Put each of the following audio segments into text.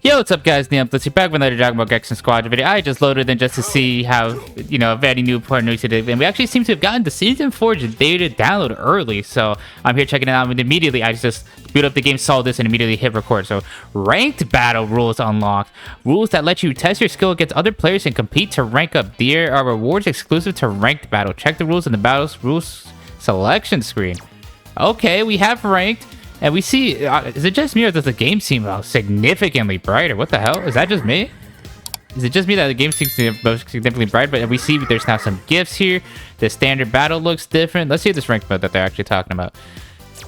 Yo, what's up guys, Neil, let's see back with another Dragon Ball Gekishin Squadra video. I just loaded in just to see how, very new part news today. And we actually seem to have gotten the Season 4 data download early. So I'm here checking it out, and immediately I just boot up the game, saw this, and immediately hit record. So ranked battle rules unlocked. Rules that let you test your skill against other players and compete to rank up. There are rewards exclusive to ranked battle. Check the rules in the battle's rules selection screen. Okay, we have ranked. And we see, is it just me or does the game seem significantly brighter? What the hell? Is that just me? Is it just me that the game seems significantly bright? But we see there's now some gifts here. The standard battle looks different. Let's see this ranked mode that they're actually talking about.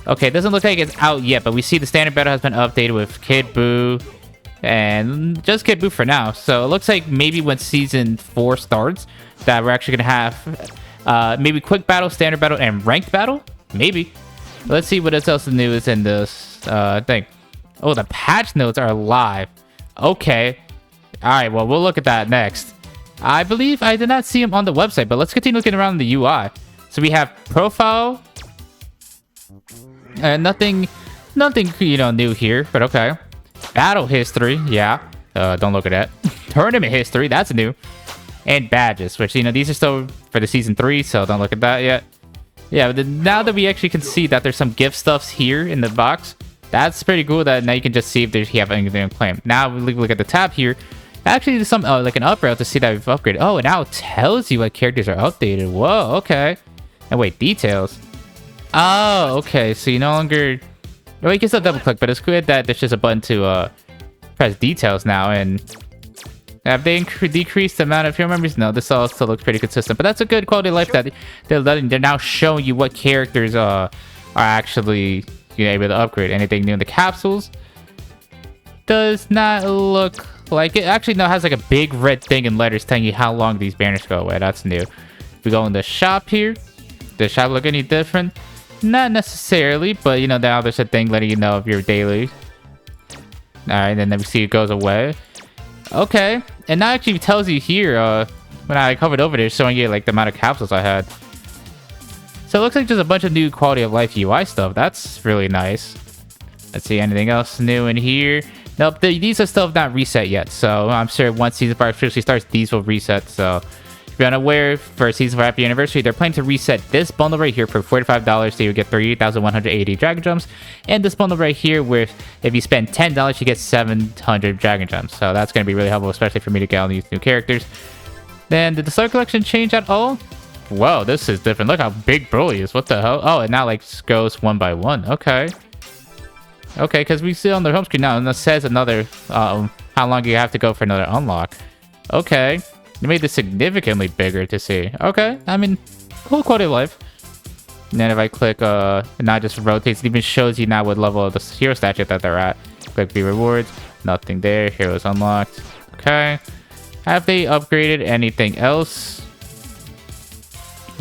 Okay, it doesn't look like it's out yet, but we see the standard battle has been updated with Kid Buu. And just Kid Buu for now. So it looks like maybe when Season 4 starts, that we're actually going to have maybe quick battle, standard battle, and ranked battle? Maybe. Let's see what else new is in this thing. Oh, the patch notes are live. Okay. Alright, well, we'll look at that next. I believe I did not see them on the website, but let's continue looking around the UI. So we have profile. Nothing new here, but okay. Battle history, yeah. Don't look at that. Tournament history, that's new. And badges, which, these are still for the Season 3, so don't look at that yet. Yeah, but now that we actually can see that there's some gift stuffs here in the box, that's pretty cool that now you can just see if you have anything to claim. Now we look at the tab here. Actually, there's some like an up route to see that we've upgraded. Oh, and now it tells you what characters are updated. Whoa, okay. And wait, details. Oh, okay. So you no longer... Well, you can still double click, but it's good that there's just a button to press details now. And have they decreased the amount of hero members? No, this all still looks pretty consistent. But that's a good quality of life that they're now showing you what characters are actually able to upgrade. Anything new in the capsules? Does not look like it. Actually, no, it has like a big red thing in letters telling you how long these banners go away. That's new. We go in the shop here. Does the shop look any different? Not necessarily, but now there's a thing letting you know of your daily. Alright, and then we see it goes away. Okay, and now actually tells you here, when I hovered over there, showing you like the amount of capsules I had. So it looks like just a bunch of new quality of life UI stuff. That's really nice. Let's see, anything else new in here? Nope, these are still not reset yet. So I'm sure once Season 5 officially starts, these will reset. So if you're unaware, for Season 5 Happy Anniversary, they're planning to reset this bundle right here for $45, so you get 3,180 Dragon Gems. And this bundle right here, where if you spend $10, you get 700 Dragon Gems. So that's going to be really helpful, especially for me to get all these new characters. Then, did the Star Collection change at all? Whoa, this is different. Look how big Broly is. What the hell? Oh, it now like goes one by one. Okay. Okay, because we see on the home screen now, and it says another, how long you have to go for another unlock. Okay. They made this significantly bigger to see. Okay, I mean, cool quality of life. And then if I click, it now just rotates. It even shows you now what level of the hero statue that they're at. Click the rewards. Nothing there. Heroes unlocked. Okay. Have they upgraded anything else?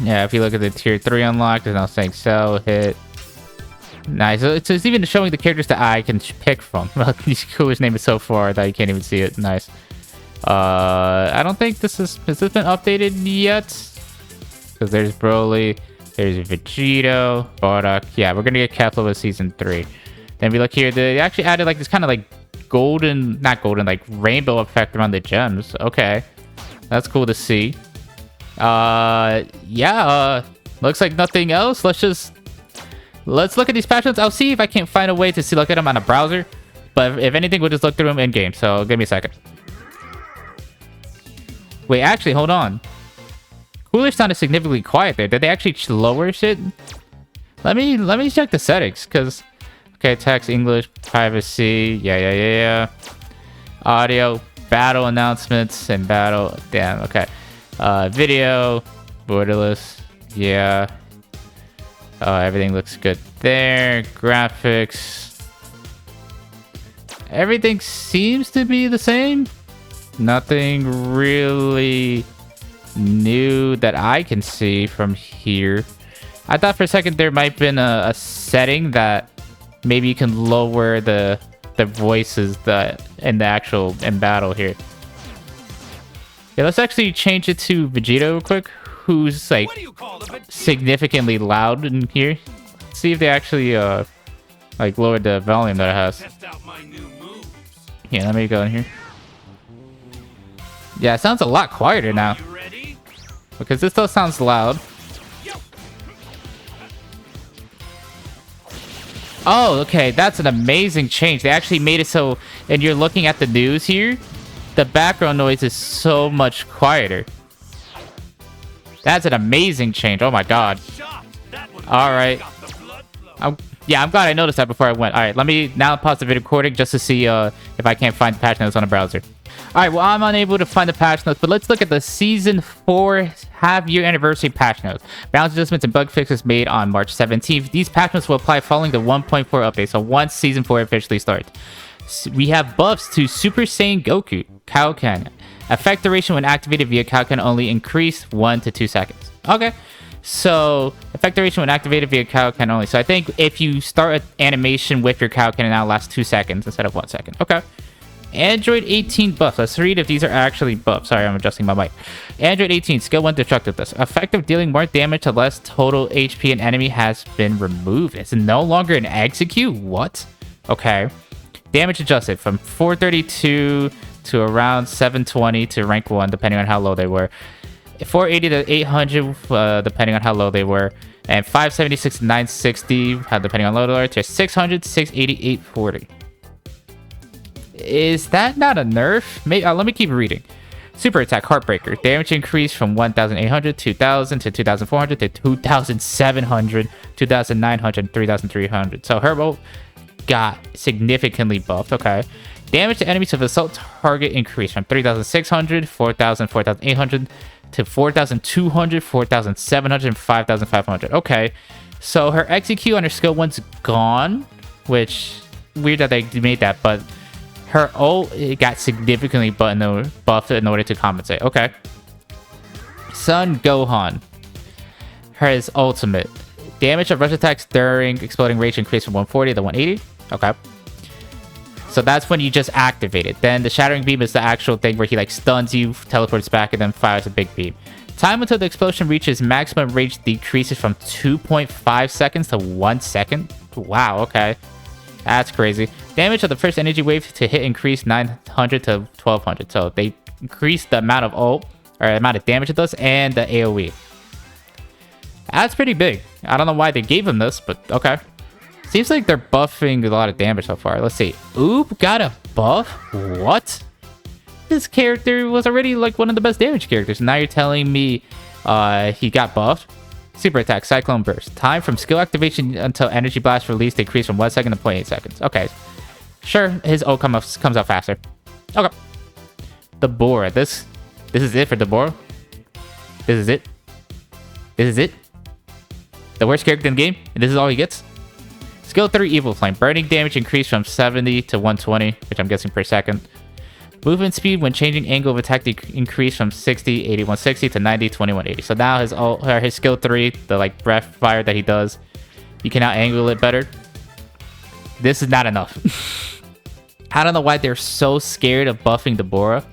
Yeah, if you look at the tier 3 unlocked, there's now saying sell, hit. Nice. So it's even showing the characters that I can pick from. These coolest name is so far that you can't even see it. Nice. I don't think has this been updated yet? Because there's Broly, there's Vegito, Bardock. Yeah, we're gonna get Kefla with Season 3. Then we look here, they actually added like this kind of like golden, not golden, like rainbow effect around the gems. Okay, that's cool to see. Yeah, looks like nothing else. Let's look at these patch notes. I'll see if I can't find a way to look at them on a browser. But if anything, we'll just look through them in game. So give me a second. Wait, actually, hold on. Cooler sounded significantly quiet there. Did they actually lower shit? Let me check the settings, cause okay, text, English, privacy, yeah. Audio, battle announcements, and battle. Damn, okay. Video, borderless, yeah. Everything looks good there. Graphics, everything seems to be the same. Nothing really new that I can see from here. I thought for a second there might have been a setting that maybe you can lower the voices in battle here. Yeah, let's actually change it to Vegito real quick, who's like significantly loud in here. See if they actually like lowered the volume that it has. Yeah, let me go in here. Yeah, it sounds a lot quieter now. Because this still sounds loud. Oh, okay, that's an amazing change. They actually made it so, and you're looking at the news here, the background noise is so much quieter. That's an amazing change. Oh my god. Alright. Yeah, I'm glad I noticed that before I went. Alright, let me now pause the video recording just to see if I can't find the patch notes on the browser. Alright, well, I'm unable to find the patch notes, but let's look at the Season 4 half-year anniversary patch notes. Balance adjustments and bug fixes made on March 17th. These patch notes will apply following the 1.4 update, so once Season 4 officially starts. We have buffs to Super Saiyan Goku, Kaioken. Effect duration when activated via Kaioken only increased 1 to 2 seconds. Okay. So, effect duration when activated via Kaioken only. So, I think if you start an animation with your Kaioken, it now lasts 2 seconds instead of 1 second. Okay. Android 18 buffs. Let's read if these are actually buffs. Sorry, I'm adjusting my mic. Android 18, skill 1 destructiveness. Effective dealing more damage to less total HP an enemy has been removed. It's no longer an execute? What? Okay. Damage adjusted from 432 to around 720 to rank 1, depending on how low they were. 480 to 800, depending on how low they were. And 576 to 960, depending on low they were, to 600, 680, 840. Is that not a nerf? Let me keep reading. Super attack, Heartbreaker. Damage increased from 1,800, 2,000 to 2,400 to 2,700, 2,900, 3,300. So her ult got significantly buffed. Okay. Damage to enemies of assault target increased from 3,600, 4,000, 4,800 to 4,200, 4,700, and 5,500. Okay. So her execute on her skill 1's gone, which weird that they made that, but her ult it got significantly buffed in order to compensate. Okay. Son Gohan. His ultimate. Damage of rush attacks during exploding rage increased from 140 to 180. Okay. So that's when you just activate it. Then the shattering beam is the actual thing where he like stuns you, teleports back, and then fires a big beam. Time until the explosion reaches maximum range decreases from 2.5 seconds to 1 second. Wow, okay. That's crazy. Damage of the first energy wave to hit increased 900 to 1200. So they increased the amount of ult, or amount of damage it does, and the AoE. That's pretty big. I don't know why they gave him this, but okay. Seems like they're buffing a lot of damage so far. Let's see. Oop got a buff? What? This character was already like one of the best damage characters. Now you're telling me he got buffed? Super attack, Cyclone Burst. Time from skill activation until energy blast release decreased from 1 second to 0.8 seconds. Okay. Sure, his ult comes out faster. Okay. Deborah. This is it for Deborah? This is it? This is it? The worst character in the game? And this is all he gets? Skill 3 Evil Flame. Burning damage increased from 70 to 120, which I'm guessing per second. Movement speed when changing angle of attack increased from 60, 80, 160 to 90, 20, 180. So now his skill 3, the like breath fire that he does, you can now angle it better. This is not enough. I don't know why they're so scared of buffing Deborah,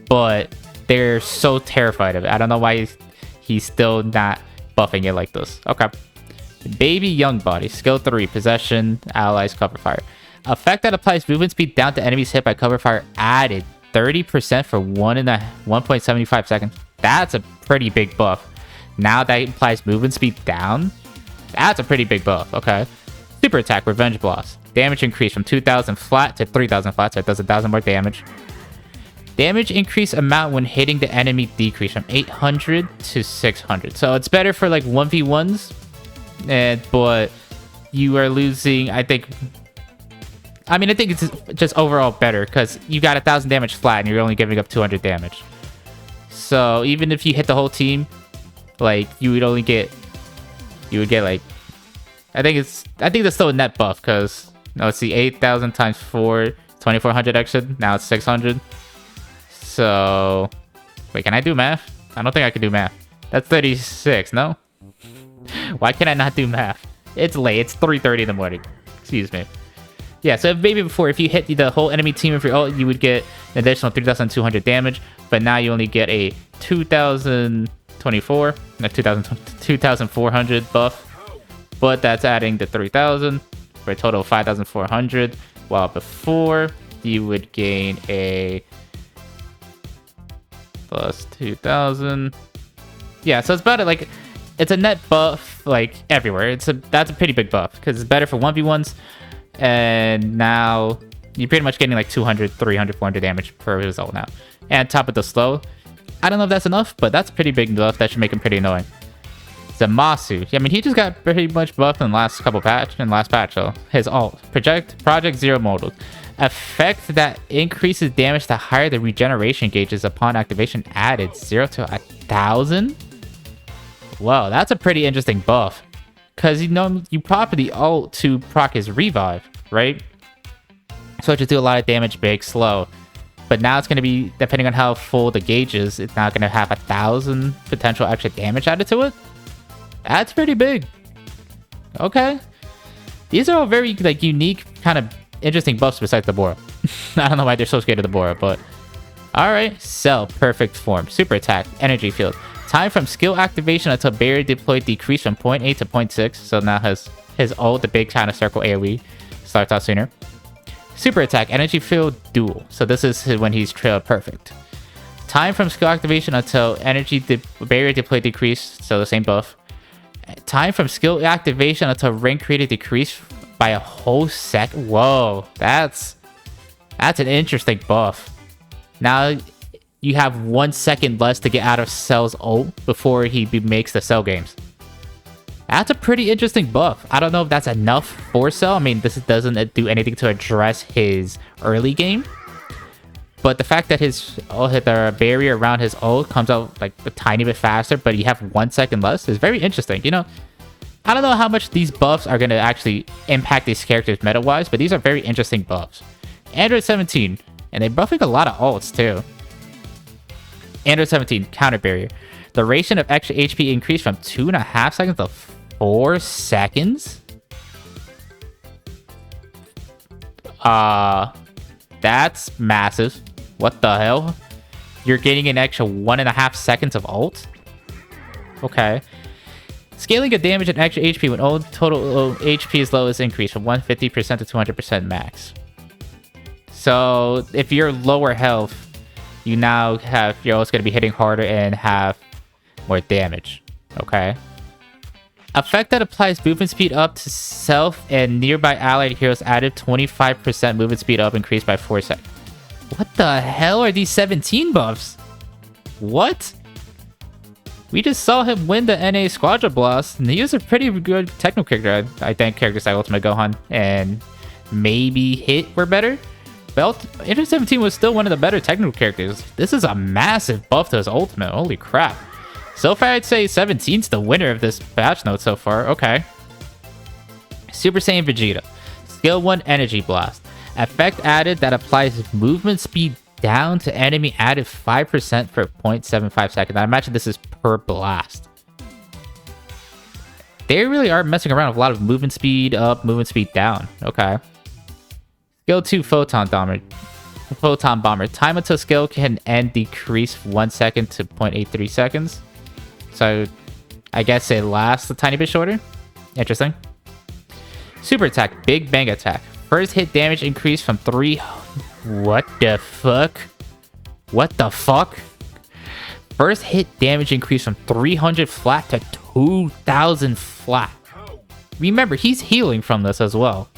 but they're so terrified of it. I don't know why he's still not buffing it like this. Okay. Baby Young Body. Skill 3. Possession. Allies. Cover fire. Effect that applies movement speed down to enemies hit by cover fire added 30% for 1.75 seconds. That's a pretty big buff. Now that applies movement speed down. That's a pretty big buff. Okay. Super attack. Revenge Blast. Damage increase from 2,000 flat to 3,000 flat, so it does 1,000 more damage. Damage increase amount when hitting the enemy decrease from 800 to 600. So it's better for like 1v1s. But you are losing, I think it's just overall better because you got 1,000 damage flat and you're only giving up 200 damage. So even if you hit the whole team, like you would get like, I think that's still a net buff because let's see, 8,000 times 4, 2,400 extra. Now it's 600. So wait, can I do math? I don't think I can do math. That's 36. No. Why can I not do math? It's late. It's 3:30 in the morning. Excuse me. Yeah, so maybe before, if you hit the whole enemy team of your ult, you would get an additional 3,200 damage. But now you only get a 2,024, 2,400 buff. But that's adding the 3,000 for a total of 5,400. While before, you would gain a plus 2,000. Yeah, so it's about it. Like, it's a net buff like everywhere. That's a pretty big buff because it's better for 1v1s, and now you're pretty much getting like 200, 300, 400 damage per result now. And top of the slow, I don't know if that's enough, but that's a pretty big buff. That should make him pretty annoying. Zamasu. I mean, he just got pretty much buffed in the last patch. So his ult, Project Zero Modal. Effect that increases damage the higher the regeneration gauges upon activation added 0 to 1,000. Whoa, that's a pretty interesting buff. Because you pop the ult to proc his revive, right? So it should do a lot of damage big, slow. But now it's going to be, depending on how full the gauge is, it's now going to have 1,000 potential extra damage added to it. That's pretty big. Okay. These are all very like unique, kind of interesting buffs besides the Bora. I don't know why they're so scared of the Bora, but... Alright. Cell. Perfect form. Super attack. Energy field. Time from skill activation until barrier deployed decreased from 0.8 to 0.6. So now his ult, the big kind of circle AoE, starts out sooner. Super attack. Energy field dual. So this is when he's trail perfect. Time from skill activation until barrier deployed decreased. So the same buff. Time from skill activation until rank created decreased by a whole sec. Whoa, that's an interesting buff. Now you have 1 second less to get out of Cell's ult before he makes the Cell games. That's a pretty interesting buff. I don't know if that's enough for Cell. I mean, this doesn't do anything to address his early game. But the fact that the barrier around his ult comes out like a tiny bit faster, but you have 1 second less is very interesting. You know, I don't know how much these buffs are going to actually impact these characters meta-wise, but these are very interesting buffs. Android 17, and they're buffing a lot of ults too. Android 17, counter barrier. Duration of extra HP increased from 2.5 seconds to 4 seconds? That's massive. What the hell? You're getting an extra 1.5 seconds of ult? Okay. Scaling of damage and extra HP when total HP is low is increased from 150% to 200% max. So if you're lower health, you're also going to be hitting harder and have more damage. Okay. Effect that applies movement speed up to self and nearby allied heroes added 25% movement speed up increased by 4 seconds. What the hell are these 17 buffs? What? We just saw him win the NA Squadra Blast, and he was a pretty good technical character. I think characters like Ultimate Gohan and maybe Hit were better. But Android 17 was still one of the better technical characters. This is a massive buff to his ultimate. Holy crap. So far, I'd say 17's the winner of this patch note so far. Okay. Super Saiyan Vegeta. Skill 1 Energy Blast. Effect added that applies movement speed down to enemy added 5% for 0.75 seconds. I imagine this is per blast. They really are messing around with a lot of movement speed up, movement speed down. Okay. Skill 2 Photon Bomber. Time until skill can end decrease 1 second to 0.83 seconds. So I guess it lasts a tiny bit shorter. Interesting. Super attack. Big Bang attack. First hit damage increased from 3... What the fuck? What the fuck? First hit damage increased from 300 flat to 2,000 flat. Remember, he's healing from this as well.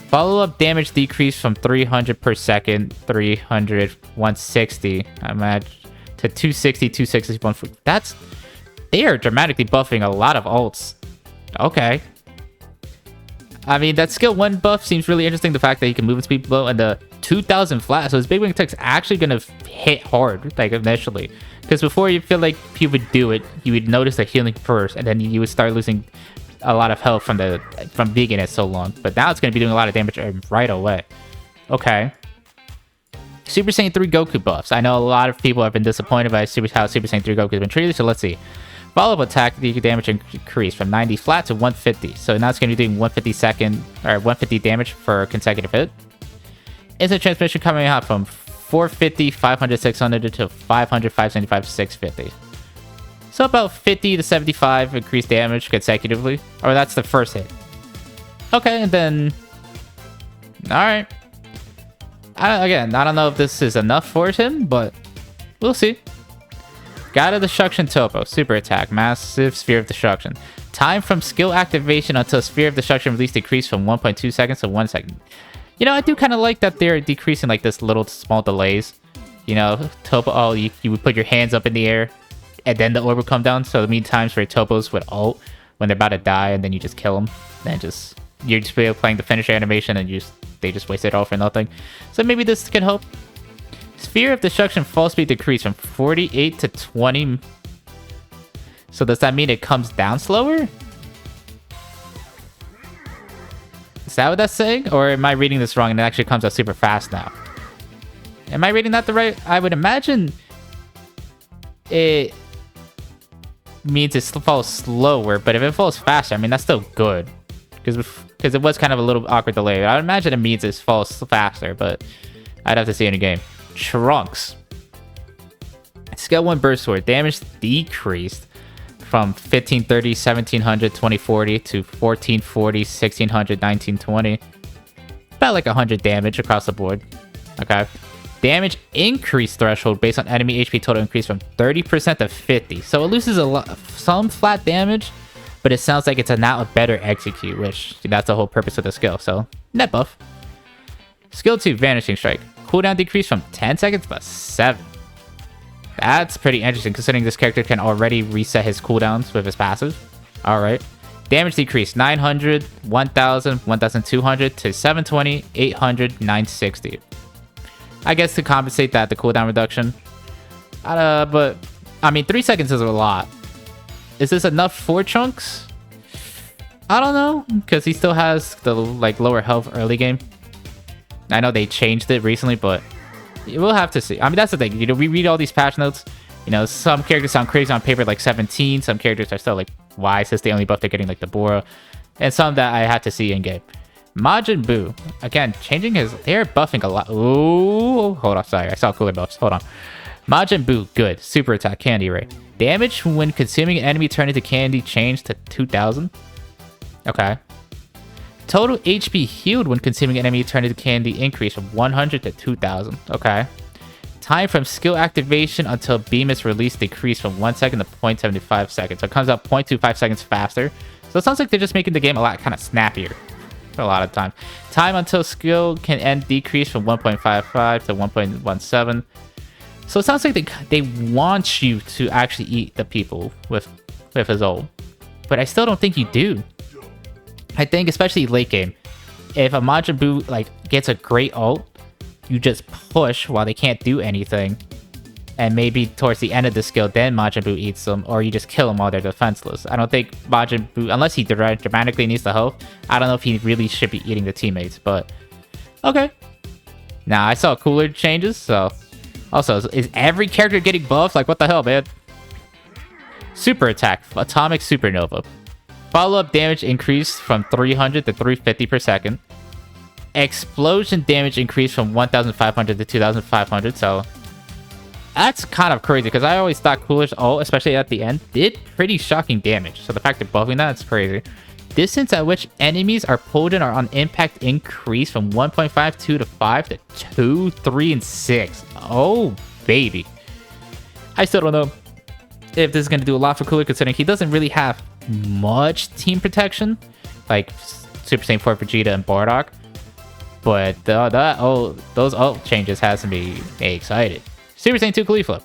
Follow-up damage decreased from 300 per second, 300, 160, I imagine, to 260, 260, 140. They are dramatically buffing a lot of ults. Okay. I mean, that skill 1 buff seems really interesting. The fact that he can movement speed below and the 2,000 flat. So his big wing attack's actually going to hit hard, like initially. Because before you feel like he would do it, you would notice the healing first, and then you would start losing a lot of health from being in it so long. But now it's going to be doing a lot of damage right away. Okay. Super Saiyan 3 Goku buffs. I know a lot of people have been disappointed by how Super Saiyan 3 Goku has been treated, so let's see. Follow-up attack, the damage increased from 90 flat to 150. So now it's going to be doing 150 damage for a consecutive hit. Instant transmission coming out from 450, 500, 600 to 500, 575, 650. So about 50 to 75 increased damage consecutively. Or that's the first hit. Okay, and then... Alright. Again, I don't know if this is enough for him, but we'll see. God of Destruction Topo. Super attack. Massive Sphere of Destruction. Time from skill activation until Sphere of Destruction release decreased from 1.2 seconds to 1 second. You know, I do kind of like that they're decreasing like this little small delays. You know, Topo, oh, you would put your hands up in the air and then the orb would come down. So the mean times for Topos would ult when they're about to die and then you just kill them. Then you're just playing the finisher animation and they just waste it all for nothing. So maybe this can help. Sphere of Destruction fall speed decreased from 48 to 20. So does that mean it comes down slower? Is that what that's saying? Or am I reading this wrong and it actually comes out super fast now? Am I reading that the right? I would imagine it means it falls slower, but if it falls faster, I mean, that's still good. Because it was kind of a little awkward delay. I would imagine it means it falls faster, but I'd have to see in a game. Trunks. Skill 1 Burst Sword. Damage decreased from 1530, 1700, 2040 to 1440, 1600, 1920. About like 100 damage across the board. Okay. Damage increase threshold based on enemy HP total increase from 30% to 50. So it loses some flat damage, but it sounds like it's now a better execute, which that's the whole purpose of the skill. So net buff. Skill 2 Vanishing Strike. Cooldown decrease from 10 seconds to 7. That's pretty interesting considering this character can already reset his cooldowns with his passive. Alright. Damage decrease 900, 1000, 1200 to 720, 800, 960. I guess to compensate that, the cooldown reduction. But, I mean, 3 seconds is a lot. Is this enough for Trunks? I don't know, because he still has the like lower health early game. I know they changed it recently, but we'll have to see. I mean, that's the thing. You know, we read all these patch notes. You know, some characters sound crazy on paper, like 17. Some characters are still like, why is this the only buff they're getting, like the Bora? And some that I had to see in game. Majin Buu, again, changing his... They're buffing a lot. Ooh, hold on, sorry. I saw cooler buffs. Hold on. Majin Buu, good. Super attack, candy ray. Damage when consuming an enemy turned into candy changed to 2000. Okay. Total HP healed when consuming an enemy turned into candy increased from 100 to 2000. Okay. Time from skill activation until beam is released decreased from 1 second to 0.75 seconds. So it comes out 0.25 seconds faster. So it sounds like they're just making the game a lot kind of snappier. For a lot of time. Time until skill can end decrease from 1.55 to 1.17. So it sounds like they want you to actually eat the people with his ult. But I still don't think you do. I think especially late game, if a Majin Buu like gets a great ult, you just push while they can't do anything. And maybe towards the end of the skill, then Majin Buu eats them, or you just kill them while they're defenseless. I don't think Majin Buu, unless he dramatically needs the health, I don't know if he really should be eating the teammates, but okay. Now, I saw cooler changes, so... Also, is every character getting buffs? Like, what the hell, man? Super attack, Atomic Supernova. Follow-up damage increased from 300 to 350 per second. Explosion damage increased from 1500 to 2500, so... That's kind of crazy, because I always thought Cooler's ult, especially at the end, did pretty shocking damage. So the fact they're buffing that, it's crazy. Distance at which enemies are pulled in or on impact increased from 1.52 to 5 to 2, 3, and 6. Oh, baby. I still don't know if this is going to do a lot for Cooler, considering he doesn't really have much team protection, like Super Saiyan 4 Vegeta and Bardock. But those ult changes has me excited. Super Saiyan 2 Caulifla.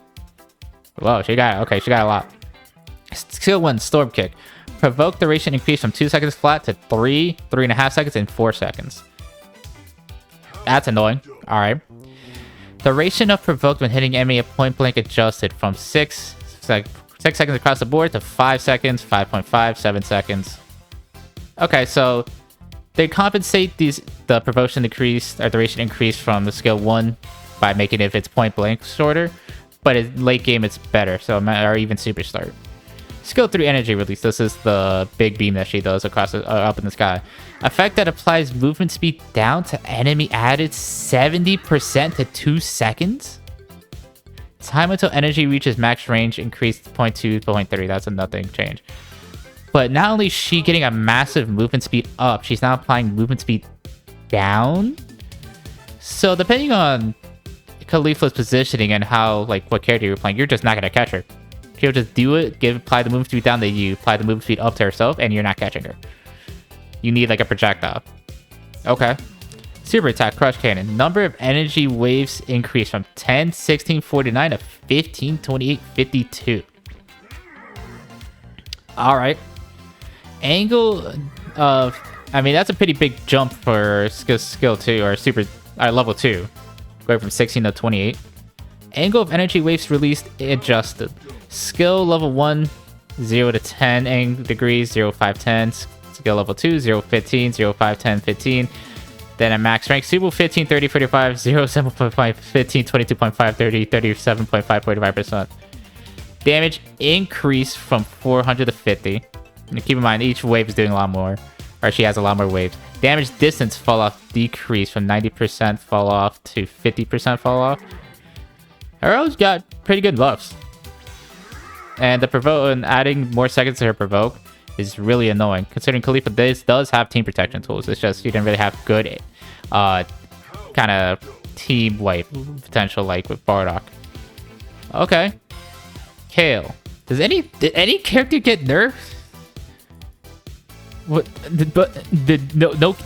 Whoa, she got a lot. Skill 1 Storm Kick. Provoke duration increased from 2 seconds flat to 3.5 seconds, and 4 seconds. That's annoying. Alright. Duration of provoked when hitting enemy at point blank adjusted from 6 seconds across the board to 5 seconds, 5.5, 7 seconds. Okay, so they compensate the provocation decrease or duration increase from the skill 1 by making it, if it's point blank, shorter, but in late game it's better, so or even super start. Skill 3 energy release. This is the big beam that she does across up in the sky. Effect that applies movement speed down to enemy added 70% to 2 seconds. Time until energy reaches max range increased 0.2 to 0.30. That's a nothing change. But not only is she getting a massive movement speed up, she's now applying movement speed down. So depending on Khalifa's positioning and how, like, what character you're playing, you're just not gonna catch her. She'll just do it, apply the move speed down to you, apply the move speed up to herself, and you're not catching her. You need like a projectile. Okay. Super attack, crush cannon. Number of energy waves increase from 10, 16, 49 to 15, 28, 52. All right. Angle of, I mean, that's a pretty big jump for skill 2 or super level 2, going from 16 to 28. Angle of energy waves released adjusted. Skill level 1, 0 to 10 degrees, 0, 5, 10. Skill level 2, 0, 15, 0, 5, 10, 15. Then at max rank, Super 15, 30, 45, 0, 7.5, 15, 22.5, 30, 37.5, 45%. Damage increase from 400 to 50. And keep in mind, each wave is doing a lot more. Or she has a lot more waves. Damage distance fall off decrease from 90% fall off to 50% fall off. Arrow's got pretty good buffs. And the provoke, and adding more seconds to her provoke is really annoying, considering Khalifa does have team protection tools. It's just you didn't really have good kind of team wipe potential like with Bardock. Okay. Kale. Did any character get nerfed? What?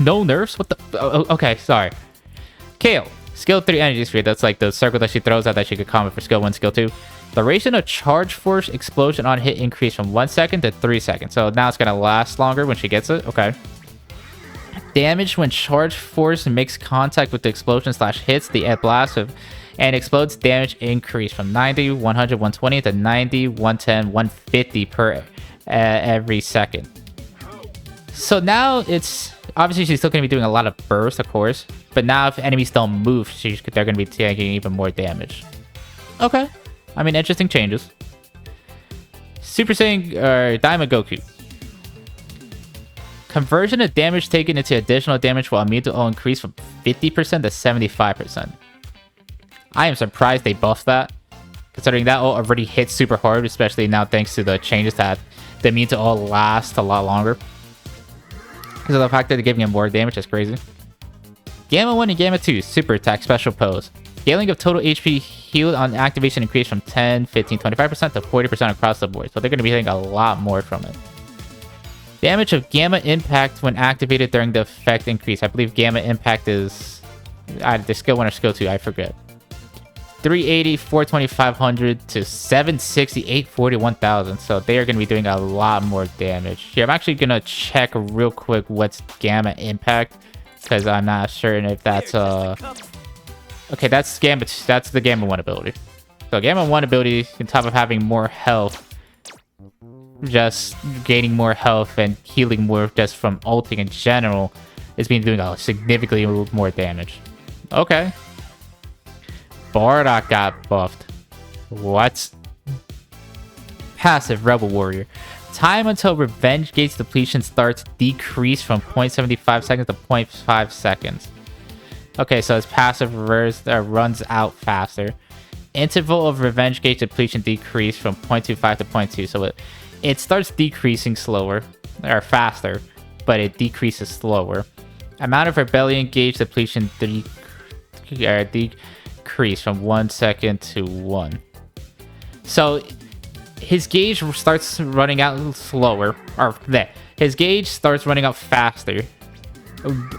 No nerfs? What the? Okay, sorry. Kale. Skill 3 energy sphere. That's like the circle that she throws out that she could comment for skill 1, skill 2. Duration of charge force explosion on hit increase from 1 second to 3 seconds. So now it's going to last longer when she gets it. Okay. Damage when charge force makes contact with the explosion / hits the blast and explodes. Damage increase from 90, 100, 120 to 90, 110, 150 per every second. So now obviously she's still going to be doing a lot of burst, of course. But now if enemies don't move, they're going to be taking even more damage. Okay. I mean, interesting changes. Super Saiyan Diamond Goku. Conversion of damage taken into additional damage while immune to all increase from 50% to 75%. I am surprised they buffed that, considering that all already hits super hard, especially now thanks to the changes that the immune to all last a lot longer. Because of the fact that they're giving him more damage is crazy. Gamma 1 and Gamma 2 Super Attack Special Pose. Scaling of total HP healed on activation increased from 10, 15, 25% to 40% across the board. So they're going to be hitting a lot more from it. Damage of Gamma Impact when activated during the effect increase. I believe Gamma Impact is either skill 1 or skill 2. I forget. 380, 420, 500 to 760, 840, 1000. So they are going to be doing a lot more damage. Here, I'm actually going to check real quick what's Gamma Impact, because I'm not sure if that's okay, that's the Gamma 1 ability. So Gamma 1 ability, on top of having more health, just gaining more health and healing more just from ulting in general, is being doing a significantly more damage. Okay. Bardock got buffed. What? Passive Rebel Warrior. Time until Revenge Gate's depletion starts decrease from 0.75 seconds to 0.5 seconds. Okay, so his passive runs out faster. Interval of Revenge Gauge depletion decrease from 0.25 to 0.2. So it starts decreasing slower, or faster, but it decreases slower. Amount of Rebellion Gauge depletion decrease from 1 second to 1. So his gauge starts running out slower, or his gauge starts running out faster,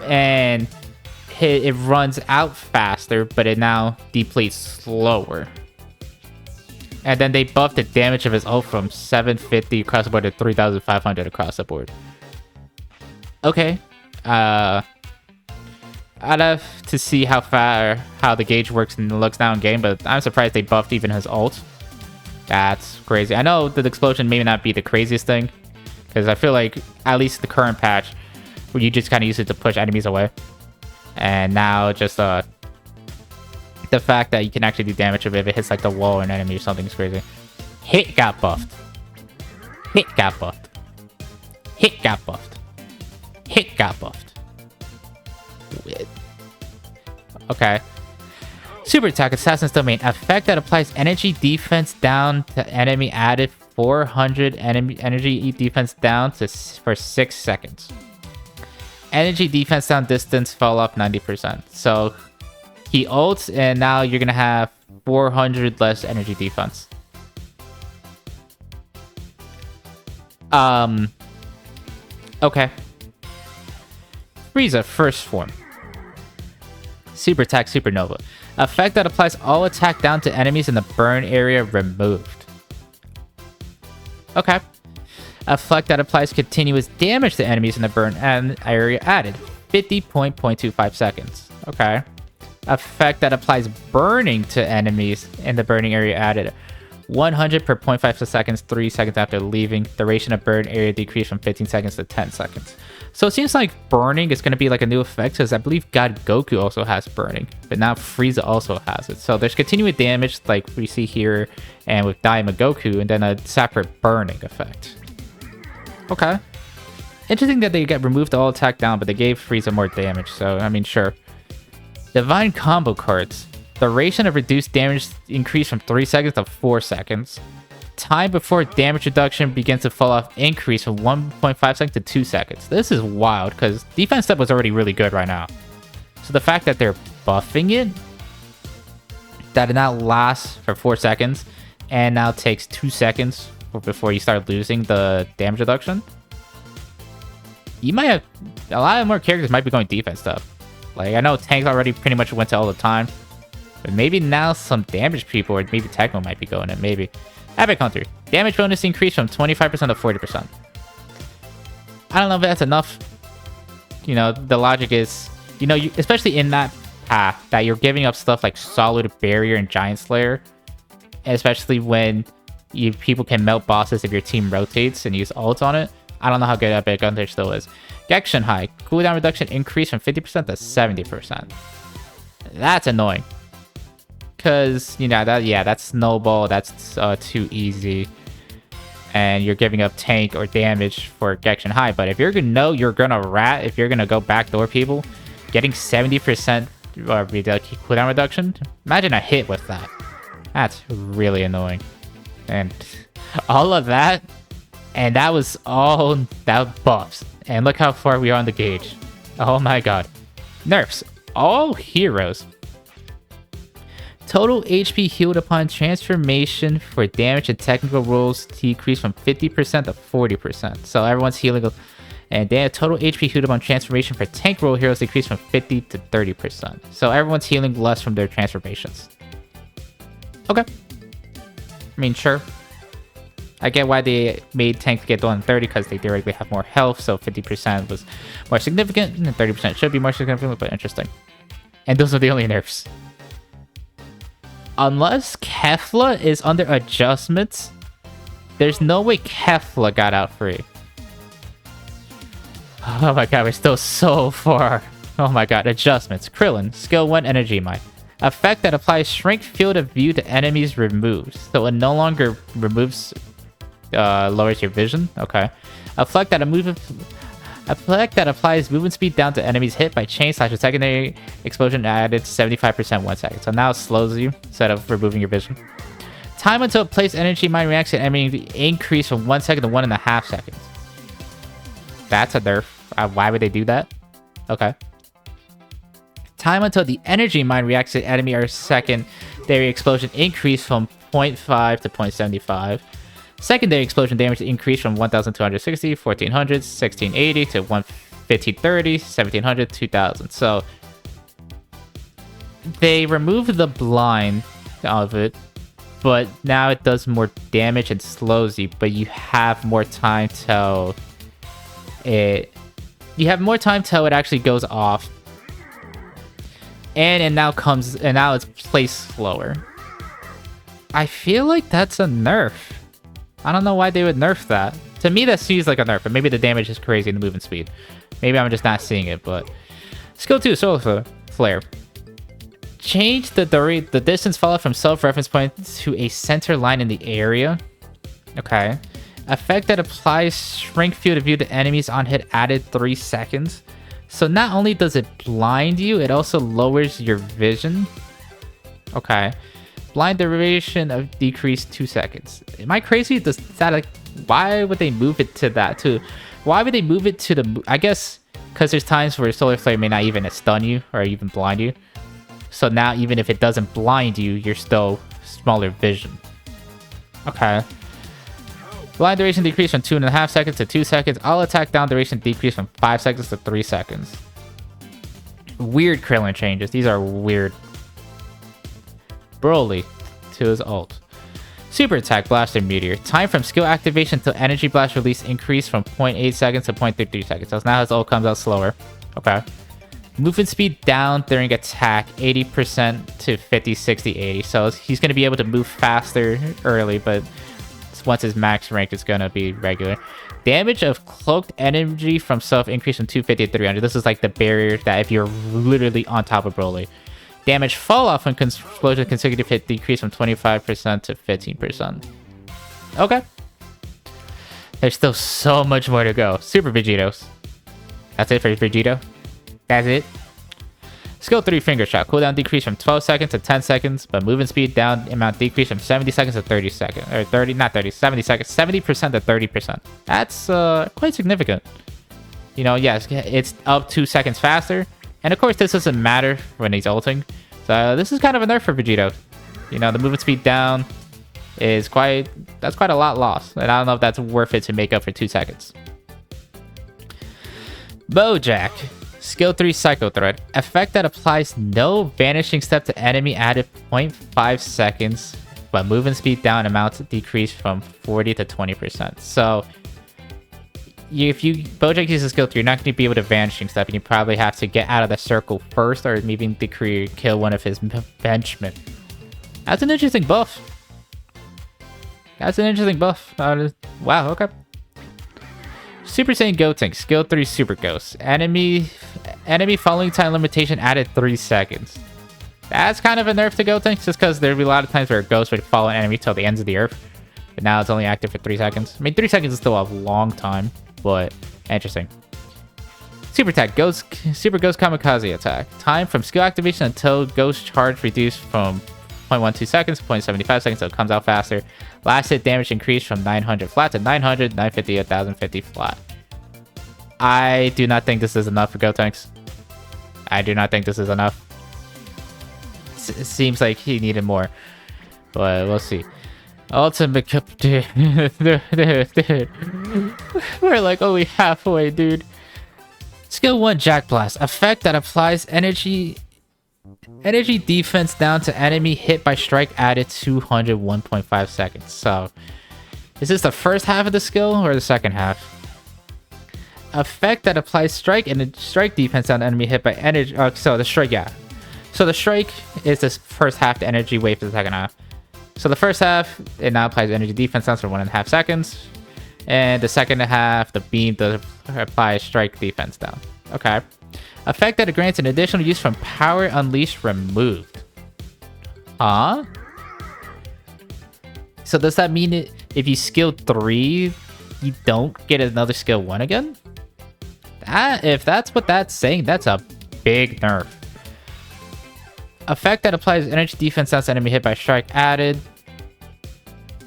and it runs out faster, but it now depletes slower. And then they buffed the damage of his ult from 750 across the board to 3,500 across the board. Okay. I'd have to see how the gauge works and looks now in game, but I'm surprised they buffed even his ult. That's crazy. I know the explosion may not be the craziest thing, because I feel like at least the current patch, where you just kind of use it to push enemies away. And now just the fact that you can actually do damage if it hits like the wall or an enemy or something is crazy. Hit got buffed. Hit got buffed. Hit got buffed. Hit got buffed. Okay. Super Attack Assassin's Domain. Effect that applies energy defense down to enemy added 400 energy defense down for 6 seconds. Energy defense down distance fall off 90%. So He ults, and now you're gonna have 400 less energy defense. Okay. Frieza, first form. Super attack, supernova. Effect that applies all attack down to enemies in the burn area removed. Okay. Effect that applies continuous damage to enemies in the burn area added. 50.25 seconds. Okay. Effect that applies burning to enemies in the burning area added. 100 per 0.5 seconds, 3 seconds after leaving. Duration of burn area decreased from 15 seconds to 10 seconds. So it seems like burning is going to be like a new effect, because I believe God Goku also has burning, but now Frieza also has it. So there's continuous damage like we see here and with Daima Goku, and then a separate burning effect. Okay. Interesting that they get removed all attack down, but they gave Frieza more damage, so I mean, sure. Divine combo cards. Duration of reduced damage increased from 3 seconds to 4 seconds. Time before damage reduction begins to fall off increase from 1.5 seconds to 2 seconds. This is wild, because defense step was already really good right now. So the fact that they're buffing it, that it now lasts for 4 seconds, and now takes 2 seconds before you start losing the damage reduction. You might have... A lot of more characters might be going defense stuff. Like, I know tanks already pretty much went to all the time. But maybe now some damage people, or maybe Tecmo might be going in, maybe. Epic Hunter. Damage bonus increased from 25% to 40%. I don't know if that's enough. You know, the logic is, you know, especially in that path, that you're giving up stuff like Solid Barrier and Giant Slayer. Especially when people can melt bosses if your team rotates and use ults on it. I don't know how good Epic Hunter still is. Gekishin High. Cooldown reduction increased from 50% to 70%. That's annoying. Because, you know, that snowball, that's too easy. And you're giving up tank or damage for Gekishin High. But if you're going to know you're going to rat, if you're going to go backdoor people, getting 70% cooldown reduction, imagine a hit with that. That's really annoying. And all of that, and that was all that buffs. And look how far we are on the gauge. Oh my god. Nerfs. All heroes. Total HP healed upon transformation for damage and technical rolls decreased from 50% to 40%. So everyone's healing. And then total HP healed upon transformation for tank roll heroes decreased from 50 to 30%. So everyone's healing less from their transformations. Okay. I mean, sure. I get why they made tanks get done 30, because they theoretically have more health, so 50% was more significant, and 30% should be more significant, but interesting. And those are the only nerfs. Unless Kefla is under adjustments, there's no way Kefla got out free. Oh my god, we're still so far. Oh my god, adjustments. Krillin, skill 1 energy mine. Effect that applies shrink field of view to enemies removed. So it no longer removes, lowers your vision. Okay. Effect that applies movement speed down to enemies hit by chain / a secondary explosion added 75% 1 second. So now it slows you instead of removing your vision. Time until it plays energy mine reacts to enemy increase from 1 second to 1.5 seconds. That's a nerf. Why would they do that? Okay. Time until the energy mine reacts to enemy or secondary explosion increase from 0.5 to 0.75. Secondary explosion damage increased from 1260, 1400, 1680 to 1530, 1700, 2000. So they removed the blind out of it, but now it does more damage and slows you, but you have more time till it actually goes off. And now it's placed slower. I feel like that's a nerf. I don't know why they would nerf that. To me, that seems like a nerf, but maybe the damage is crazy in the movement speed. Maybe I'm just not seeing it, but... Skill 2, Solar Flare. Change the distance followed from self-reference point to a center line in the area. Okay. Effect that applies shrink field of view to enemies on hit added 3 seconds. So not only does it blind you, it also lowers your vision. Okay. Blind duration of decrease 2 seconds. Am I crazy? Does that, like, why would they move it to that too? Why would they move it to the... I guess because there's times where Solar Flare may not even stun you or even blind you. So now even if it doesn't blind you, you're still smaller vision. Okay. Blind duration decreased from 2.5 seconds to 2 seconds. All attack down duration decreased from 5 seconds to 3 seconds. Weird Krillin changes. These are weird. Broly to his ult. Super attack Blaster Meteor. Time from skill activation to energy blast release increased from 0.8 seconds to 0.33 seconds. So now his ult comes out slower. Okay. Movement speed down during attack 80% to 50, 60, 80. So he's going to be able to move faster early, but once his max rank is going to be regular. Damage of cloaked energy from self increased from 250 to 300. This is like the barrier that if you're literally on top of Broly. Damage fall off when explosion consecutive hit decreased from 25% to 15%. Okay. There's still so much more to go. Super Vegetos. That's it for Vegito. That's it. Skill 3 Finger Shot. Cooldown decreased from 12 seconds to 10 seconds, but movement speed down amount decreased from 70 seconds to 30 seconds. Or 30, not 30, 70 seconds. 70% to 30%. That's quite significant. You know, yes, it's up 2 seconds faster. And of course, this doesn't matter when he's ulting. So this is kind of a nerf for Vegito. You know, the movement speed down is quite a lot lost. And I don't know if that's worth it to make up for 2 seconds. Bojack. Skill 3 Psycho Thread. Effect that applies no vanishing step to enemy added 0.5 seconds, but movement speed down amounts decreased from 40 to 20%. So if you Bojack uses skill 3, you're not going to be able to vanishing step, and you probably have to get out of the circle first, or maybe kill one of his benchmen. That's an interesting buff. Wow, okay. Super Saiyan Gotenks, skill 3 Super Ghost. Enemy following time limitation added 3 seconds. That's kind of a nerf to Gotenks, just because there'd be a lot of times where a ghost would follow an enemy till the ends of the earth. But now it's only active for 3 seconds. I mean, 3 seconds is still a long time, but interesting. Super Attack, Super Ghost Kamikaze Attack. Time from skill activation until Ghost Charge reduced from 0.12 seconds to 0.75 seconds, so it comes out faster. Last hit damage increased from 900 flat to 900, 950, 1050 flat. I do not think this is enough for Gotenks. I do not think this is enough. It seems like he needed more, but we'll see. Ultimate Cup, dude. We're like only halfway, dude. Skill 1 Jack Blast. Effect that applies energy defense down to enemy hit by strike added 201.5 seconds. So, is this the first half of the skill or the second half? Effect that applies strike defense down to enemy hit by energy. So the strike, yeah. So the strike is the first half, the energy wave for the second half. So the first half, it now applies energy defense down for 1.5 seconds. And the second half, the beam does apply strike defense down. Okay. Effect that grants an additional use from Power Unleashed removed. Huh? So does that mean if you skill 3, you don't get another skill 1 again? If that's what that's saying, that's a big nerf. Effect that applies energy defense down to enemy hit by strike added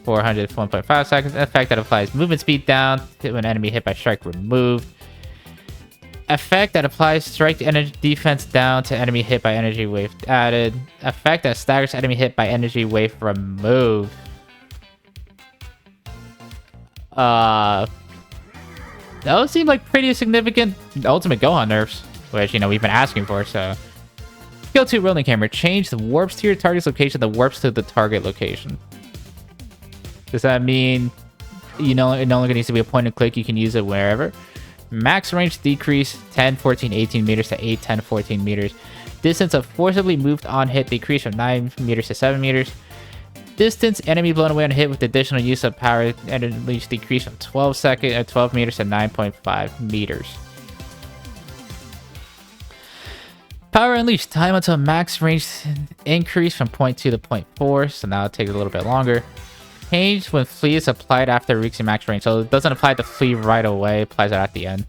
401.5 seconds. Effect that applies movement speed down to an enemy hit by strike removed. Effect that applies strike energy defense down to enemy hit by energy wave added. Effect that staggers enemy hit by energy wave removed. Those seem like pretty significant Ultimate Gohan nerfs, which, you know, we've been asking for, so. Skill 2 Rolling Camera. Change the warps to your target's location, the warps to the target location. Does that mean, you know, it no longer needs to be a point and click, you can use it wherever? Max range decrease 10, 14, 18 meters to 8, 10, 14 meters. Distance of forcibly moved on hit decrease from 9 meters to 7 meters. Distance enemy blown away on hit with additional use of power and unleashed decrease from 12 meters to 9.5 meters. Power Unleashed. Time until max range increase from 0.2 to 0.4. So now it takes a little bit longer. Change when Flee is applied after reaching max range. So it doesn't apply to Flee right away. It applies it at the end.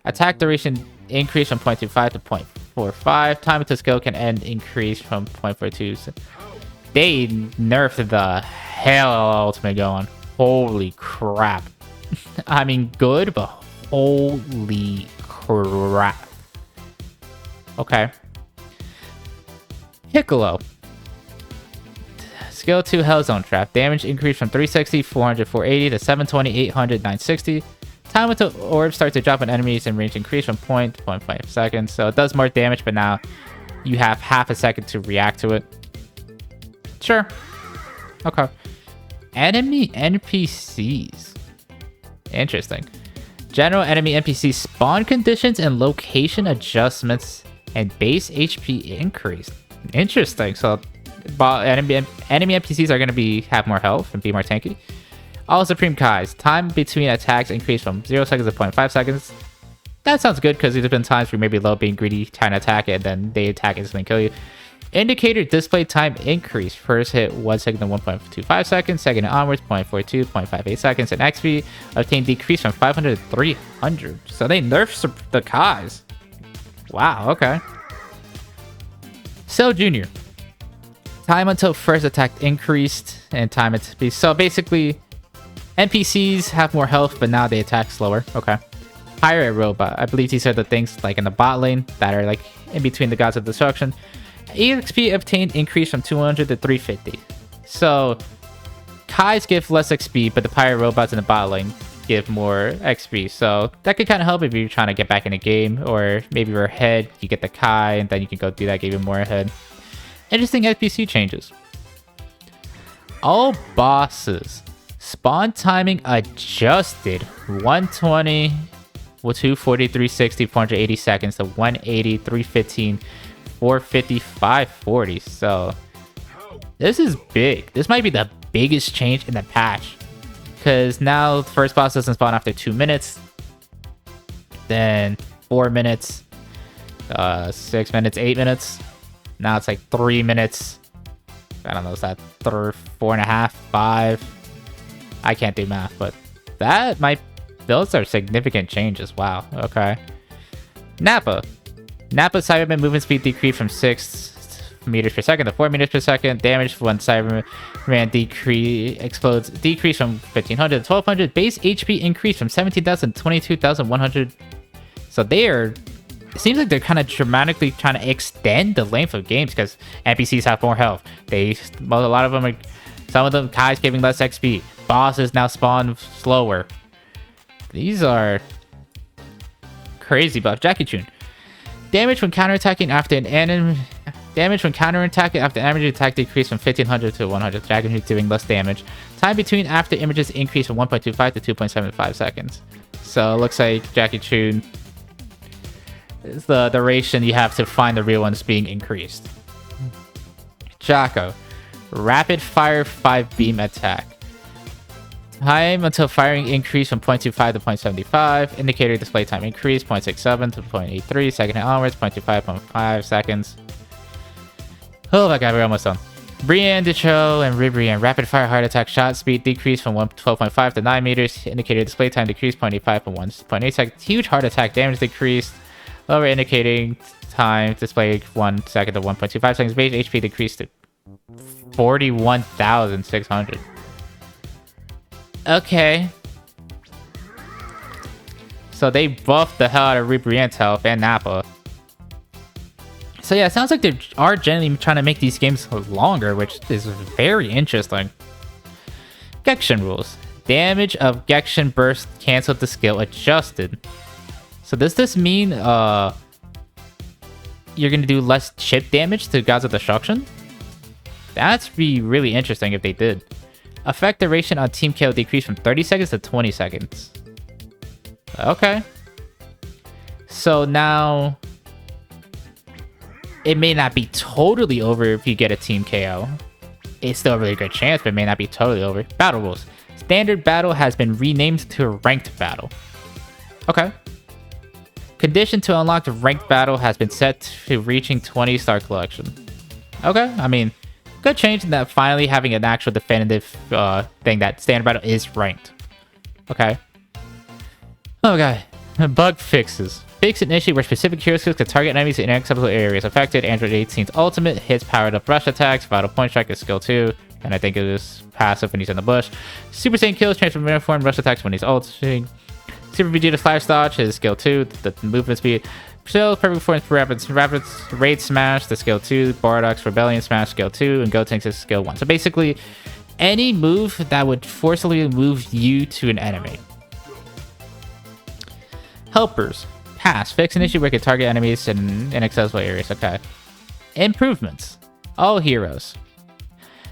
Attack duration increase from 0.25 to 0.45. Time until skill can end increase from 0.42. So they nerfed the hell out of Ultimate Gohan. Holy crap. I mean, good, but holy crap. Okay. Piccolo. Skill 2 Hellzone Trap. Damage increased from 360, 400, 480 to 720, 800, 960. Time until orbs start to drop on enemies and range increase from 0.5 seconds. So it does more damage, but now you have half a second to react to it. Sure. Okay. Enemy NPCs. Interesting. General enemy NPC spawn conditions and location adjustments and base HP increase. Interesting. So enemy NPCs are going to have more health and be more tanky. All Supreme Kais. Time between attacks increased from 0 seconds to 0.5 seconds. That sounds good because there's been times where maybe low being greedy, trying to attack it, and then they attack instantly kill you. Indicator display time increase. First hit 1 second to 1.25 seconds. Second and onwards 0.42, 0.58 seconds. And XP obtained decrease from 500 to 300. So they nerfed the Kais. Wow, okay. Cell Jr. Time until first attack increased and time to so basically NPCs have more health, but now they attack slower. Okay. Pirate Robot. I believe these are the things like in the bot lane that are like in between the gods of destruction. EXP obtained increased from 200 to 350. So Kais give less XP, but the pirate robots in the bot lane give more XP. So that could kind of help if you're trying to get back in the game, or maybe you're ahead, you get the Kai, and then you can go do that game more ahead. Interesting NPC changes. All bosses. Spawn timing adjusted 120, 240, 360, 480 seconds to 180, 315, 450, 540. So this is big. This might be the biggest change in the patch, because now the first boss doesn't spawn after 2 minutes, then 4 minutes, 6 minutes, 8 minutes. Now it's like 3 minutes. I don't know, is that 4.5, 5? I can't do math, but that might, those are significant changes. Wow. Okay. Nappa Cyberman movement speed decreased from 6 meters per second to 4 meters per second. Damage when Cyberman explodes decreased from 1500 to 1200. Base HP increased from 17,000 to 22,100. So they are, it seems like they're kind of dramatically trying to extend the length of games because NPCs have more health. A lot of them are, some of them Kai's giving less XP. Bosses now spawn slower. These are crazy buff. Jackie Chun. Damage when counterattacking after an enemy. Damage when counterattacking after an enemy attack decreased from 1500 to 100. Jackie Chun doing less damage. Time between after images increased from 1.25 to 2.75 seconds. So it looks like Jackie Chun is the duration you have to find the real ones being increased. Jocko. Rapid fire 5 beam attack. Time until firing increased from 0.25 to 0.75. Indicator display time increased 0.67 to 0.83. Second and onwards 0.25, 0.5 seconds. Oh my god, we're almost done. Brienne, Decho, and Ribrian. Rapid fire heart attack shot speed decreased from 12.5 to 9 meters. Indicator display time decreased 0.85 from 1.8 seconds. Huge heart attack damage decreased. Lower indicating time display 1 second to 1.25 seconds. Base HP decreased to 41,600. Okay. So they buffed the hell out of Ribrian's health and Nappa. So yeah, it sounds like they are generally trying to make these games longer, which is very interesting. Gekishin rules. Damage of Gekishin burst canceled the skill adjusted. So does this mean you're gonna do less chip damage to Gods of Destruction? That'd be really interesting if they did. Effect duration on Team KO decreased from 30 seconds to 20 seconds. Okay. So now it may not be totally over if you get a Team KO. It's still a really good chance, but it may not be totally over. Battle rules. Standard battle has been renamed to ranked battle. Okay. Condition to unlock the ranked battle has been set to reaching 20 star collection. Okay, I mean, good change in that finally having an actual definitive thing that standard battle is ranked. Okay. Okay. Bug fixes. Fix an issue where specific hero skills can target enemies in inaccessible areas. Affected Android 18's ultimate hits powered up rush attacks. Vital point strike is skill 2. And I think it is passive when he's in the bush. Super Saiyan kills transform uniform rush attacks when he's ulting. Super Vegeta Flash Dodge is skill 2. The movement speed. Still, perfect for Rapids Raid Smash, the skill 2, Bardock's Rebellion Smash, skill 2, and Gotenks is skill 1. So basically, any move that would forcibly move you to an enemy. Helpers. Pass. Fix an issue where it can target enemies in inaccessible areas. Okay. Improvements. All heroes.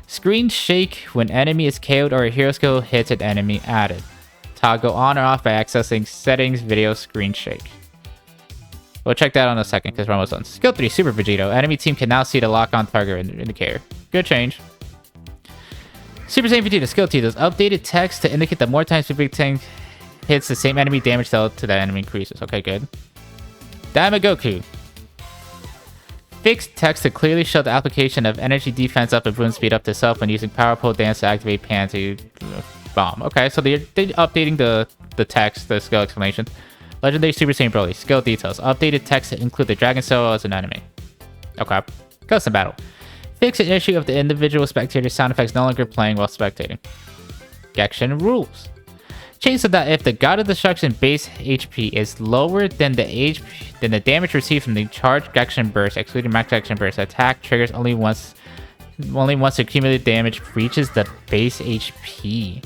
Screen shake when enemy is KO'd or a hero skill hits an enemy added. Toggle on or off by accessing settings, video, screen shake. We'll check that on a second because we're almost done. Skill 3, Super Vegito. Enemy team can now see the lock-on target indicator. Good change. Super Saiyan Vegeta. Skill 2 does updated text to indicate that more times Super Saiyan hits the same enemy, damage dealt to that enemy increases. Okay, good. Damagoku. Fixed text to clearly show the application of energy defense up and boom speed up to self when using power pole dance to activate pan to bomb. Okay, so they're updating the text, the skill explanation. Legendary Super Saiyan Broly. Skill details. Updated text to include the Dragon Cell as an enemy. Okay. Custom battle. Fix an issue of the individual spectator sound effects no longer playing while spectating. Gekishin rules. Change so that if the God of Destruction base HP is lower than the damage received from the charged Gekishin burst, excluding max Gekishin burst, attack triggers only once the accumulated damage reaches the base HP.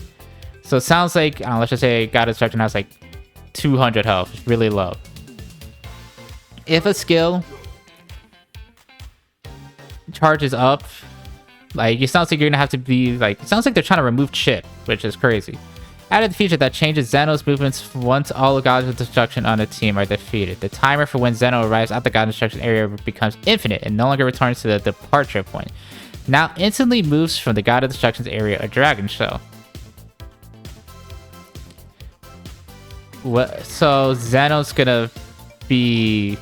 So it sounds like, let's just say God of Destruction has like 200 health. It's really low. If a skill charges up, like, it sounds like you're gonna have to be like, it sounds like they're trying to remove chip, which is crazy. Added the feature that changes Zeno's movements once all gods of destruction on the team are defeated. The timer for when Zeno arrives at the god of destruction area becomes infinite and no longer returns to the departure point. Now instantly moves from the god of destruction's area a dragon shell. So Zeno's gonna be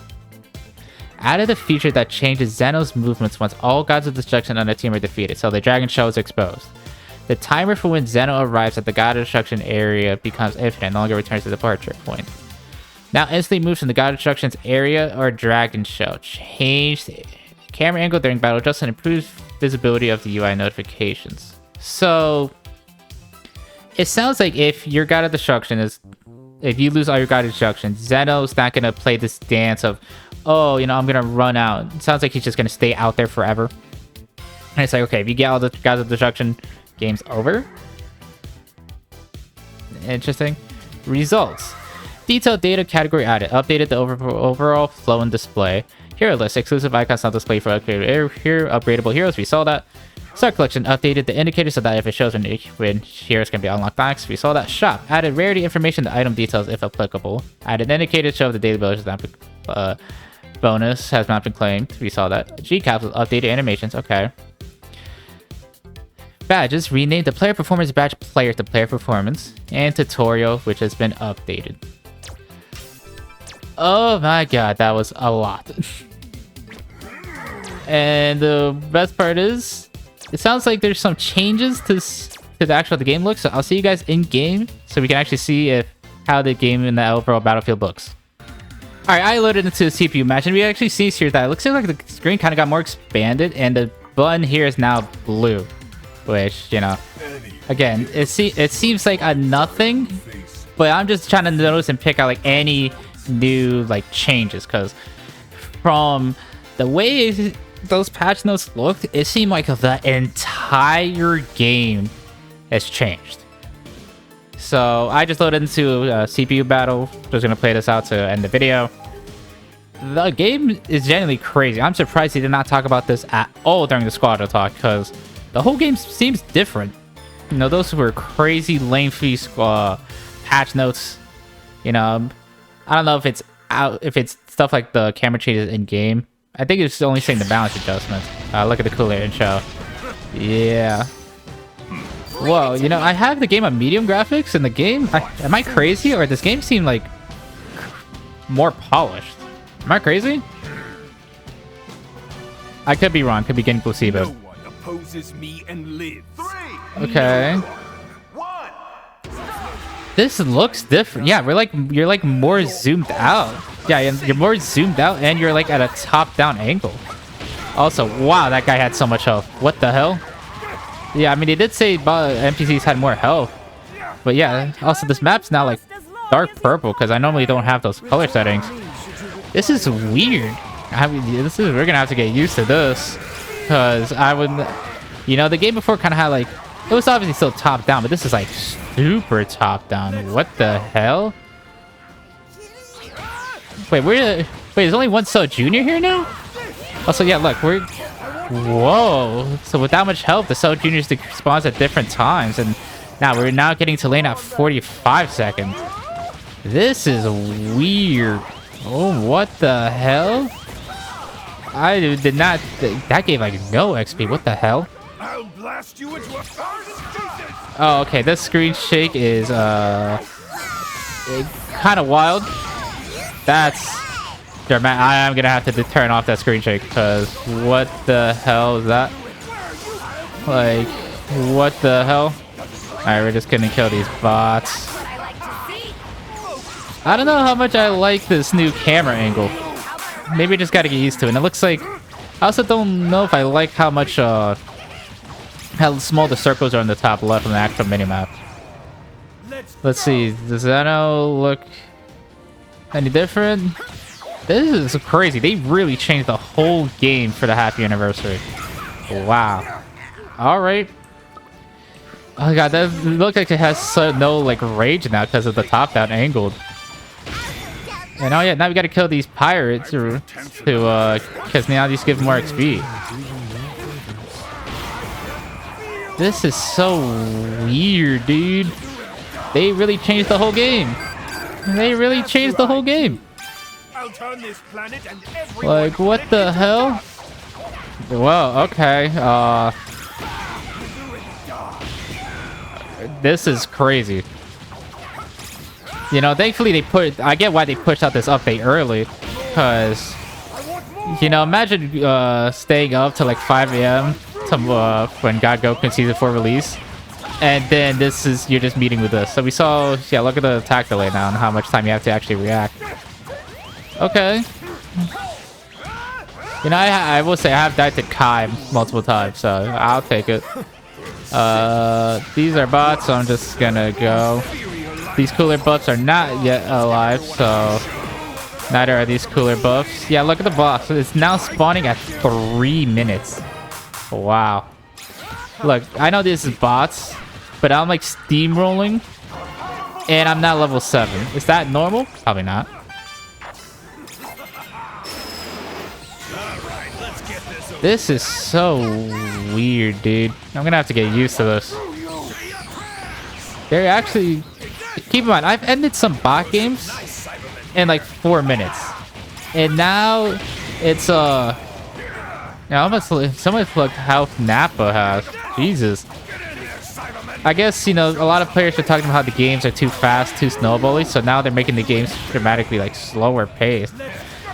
added a feature that changes Zeno's movements once all gods of destruction on the team are defeated, so the dragon shell is exposed. The timer for when Zeno arrives at the god of destruction area becomes infinite and no longer returns to the departure point. Now instantly moves from the god of destruction's area or dragon shell. Change the camera angle during battle just and improves visibility of the UI notifications. So it sounds like if your god of destruction is, if you lose all your god of destruction, Zeno's not gonna play this dance of, oh, you know, I'm gonna run out. It sounds like he's just gonna stay out there forever. And it's like, okay, if you get all the gods of destruction, game's over. Interesting. Results. Detailed data category added. Updated the overall flow and display. Hero list. Exclusive icons on display for upgradable heroes. We saw that. Start collection. Updated the indicator so that if it shows when heroes can be unlocked max. We saw that. Shop. Added rarity information to item details if applicable. Added indicator to show the daily bonus has not been claimed. We saw that. G capsules. Updated animations. Okay. Badges. Renamed the player performance badge player to player performance. And tutorial, which has been updated. Oh my god, that was a lot. And the best part is, it sounds like there's some changes to the game look. So I'll see you guys in game, so we can actually see how the game in the overall battlefield looks. All right, I loaded into the CPU match, and we actually see here that it looks like the screen kind of got more expanded, and the button here is now blue. Which, you know, again, it seems like a nothing, but I'm just trying to notice and pick out like any new like changes, because from the way those patch notes looked, it seemed like the entire game has changed. So I just loaded into a CPU battle. Just gonna play this out to end the video. The game is genuinely crazy. I'm surprised he did not talk about this at all during the Squadra talk, because the whole game seems different. You know, those were crazy lengthy patch notes. You know, I don't know if it's stuff like the camera changes in game. I think it's only saying the balance adjustments. Look at the cooler intro. Yeah. Whoa, you know, I have the game on medium graphics, and the game, am I crazy, or this game seemed like more polished? Am I crazy? I could be wrong. Could be getting placebo. Me and live. Okay. This looks different. Yeah, you're like more zoomed out. Yeah, you're more zoomed out, and you're like at a top-down angle. Also, wow, that guy had so much health. What the hell? Yeah, I mean, they did say NPCs had more health, but yeah. Also, this map's now like dark purple because I normally don't have those color settings. This is weird. I mean, we're gonna have to get used to this, because I would, you know, the game before kind of had like, it was obviously still top down, but this is like super top down. What the hell? Wait, there's only one Cell Junior here now? Also, yeah, look, whoa. So with that much help, the Cell Juniors spawns at different times, and now we're getting to lane at 45 seconds. This is weird. Oh, what the hell? I did not. That gave like no XP. What the hell? I'll blast you into a thousand pieces. Oh, okay. This screen shake is kind of wild. That's dramatic. I am gonna have to turn off that screen shake, because what the hell is that? Like, what the hell? All right, we're just gonna kill these bots. I don't know how much I like this new camera angle. Maybe I just gotta get used to it. And it looks like, I also don't know if I like how much how small the circles are on the top left on the actual minimap. Let's see, does Zeno look any different? This is crazy. They really changed the whole game for the happy anniversary. Wow. All right. Oh god, that looks like it has no like rage now because of the top down angled. And oh yeah, now we gotta kill these pirates because now these give more XP. This is so weird, dude. They really changed the whole game. They really changed the whole game. I'll turn this planet and everyone. Like, what the hell? Well, okay. This is crazy. You know, thankfully I get why they pushed out this update early, because, you know, imagine staying up till like 5 a.m. to when God Goku Season 4 release, and then you're just meeting with this. So we saw, yeah, look at the attack delay now and how much time you have to actually react. Okay. You know, I will say I have died to Kai multiple times, so I'll take it. These are bots, so I'm just gonna go. These cooler buffs are not yet alive, so neither are these cooler buffs. Yeah, look at the boss. It's now spawning at 3 minutes. Wow. Look, I know this is bots, but I'm like steamrolling, and I'm not level 7. Is that normal? Probably not. This is so weird, dude. I'm gonna have to get used to this. They're actually... Keep in mind, I've ended some bot games in like 4 minutes. And now it's now almost someone's look how Nappa has. Jesus. I guess, you know, a lot of players are talking about how the games are too fast, too snowbally, so now they're making the games dramatically like slower paced.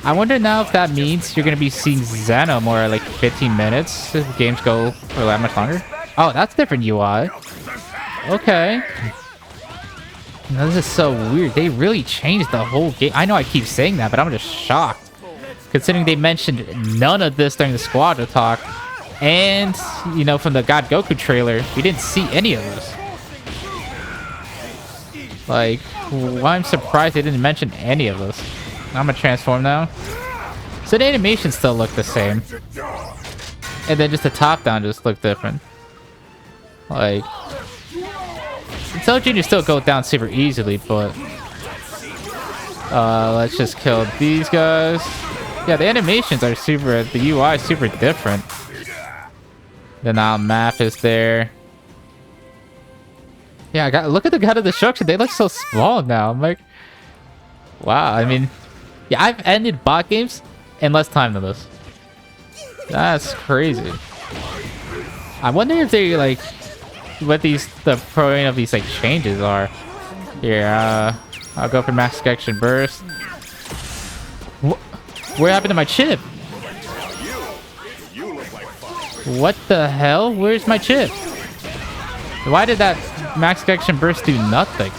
I wonder now if that means you're gonna be seeing Zeno more like 15 minutes if games go for that much longer. Oh, that's different UI. Okay. Now, this is so weird. They really changed the whole game. I know I keep saying that, but I'm just shocked. Considering they mentioned none of this during the Squadra talk. And, you know, from the God Goku trailer, we didn't see any of this. Like, well, I'm surprised they didn't mention any of this. I'm gonna transform now. So the animations still look the same. And then just the top down just look different. Like... Cell Junior still go down super easily, but let's just kill these guys. Yeah, the animations are super, the UI is super different. The now map is there. Yeah, look at the God of Destruction. They look so small now. I'm like, wow. I mean, yeah, I've ended bot games in less time than this. That's crazy. I wonder if they like what the point of these like changes are. Here, I'll go for max action burst. What happened to my chip? What the hell? Where's my chip? Why did that max action burst do nothing?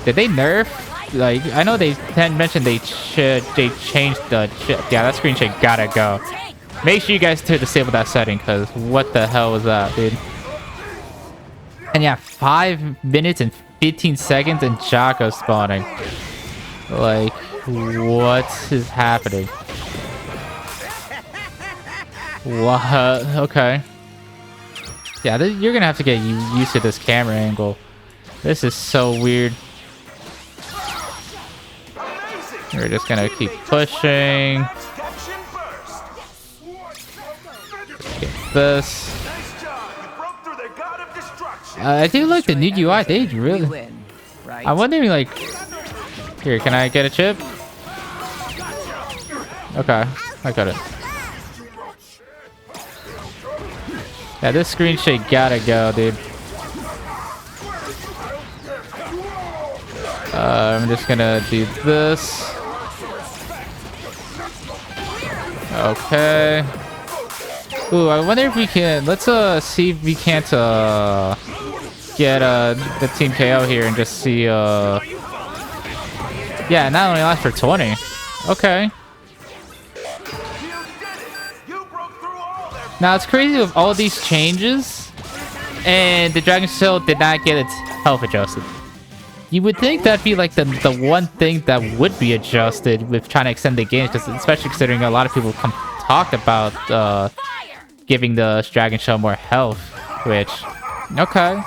Did they nerf? Like, I know they mentioned they changed the chip. Yeah, that screen shake gotta go. Make sure you guys disable that setting, because what the hell was that, dude? And yeah, 5 minutes and 15 seconds and Jocko spawning. Like, What is happening? What? Okay. Yeah, you're gonna have to get used to this camera angle. This is so weird. We're just gonna keep pushing. Get this. I do like the new UI. They really. I'm wondering, like, here, can I get a chip? Okay, I got it. Yeah, this screen shake gotta go, dude. I'm just gonna do this. Okay. Ooh, I wonder if we can. Let's see if we can't get the team KO here and just see. Yeah, not only lasts for 20. Okay. Now it's crazy with all these changes, and the Dragon still did not get its health adjusted. You would think that'd be like the one thing that would be adjusted with trying to extend the game, because especially considering a lot of people talked about giving the Dragon Shell more health, which, okay.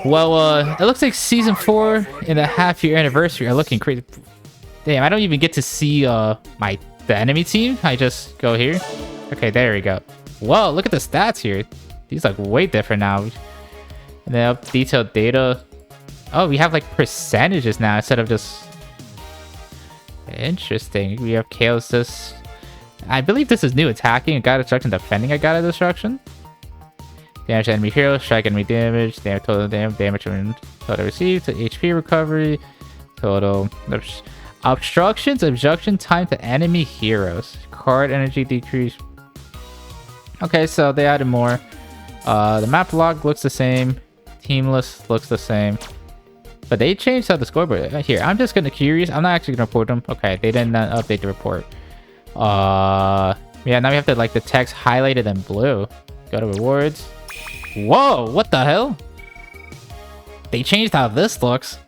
Well, it looks like Season 4 and a half-year anniversary are looking crazy. Damn, I don't even get to see the enemy team. I just go here. Okay, there we go. Whoa, look at the stats here. These look way different now. And then up detailed data. Oh, we have like percentages now instead of just... Interesting. We have chaos this. I believe this is new. Attacking, got destruction, defending, I got a destruction. Damage enemy hero, strike enemy damage, total damage and total received, HP recovery, total obstructions, obstruction time to enemy heroes, card energy decrease. Okay, so they added more. The map log looks the same, team list looks the same, but they changed how the scoreboard. Here, I'm just gonna curious. I'm not actually gonna report them. Okay, they didn't update the report. Yeah, now we have to like the text highlighted in blue. Go to rewards. Whoa, what the hell? They changed how this looks.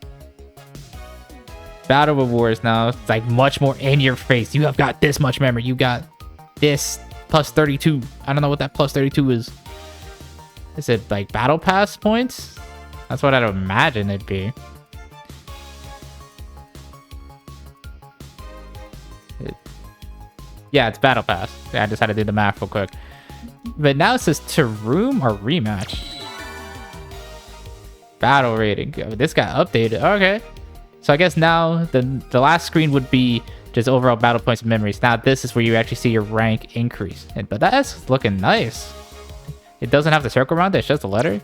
Battle rewards now. It's like much more in your face. You have got this much memory. You got this plus 32. I don't know what that plus 32 is. Is it like battle pass points? That's what I'd imagine it'd be. Yeah, it's battle pass. Yeah, I just had to do the math real quick. But now it says to room or rematch. Battle rating. This got updated. Okay. So I guess now the last screen would be just overall battle points and memories. Now this is where you actually see your rank increase. But that's looking nice. It doesn't have the circle around it. It's just a letter.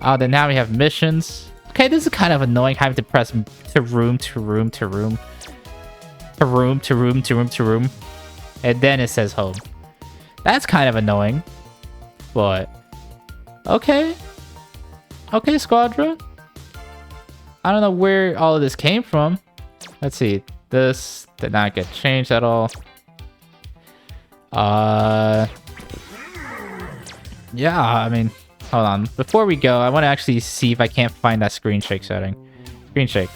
Oh, then now we have missions. Okay, this is kind of annoying having to press to room to room to room. To room to room to room to room. And then it says home. That's kind of annoying, but okay. Okay, Squadra. I don't know where all of this came from. Let's see. This did not get changed at all. Yeah, I mean, hold on. Before we go, I want to actually see if I can't find that screen shake setting. Screen shake.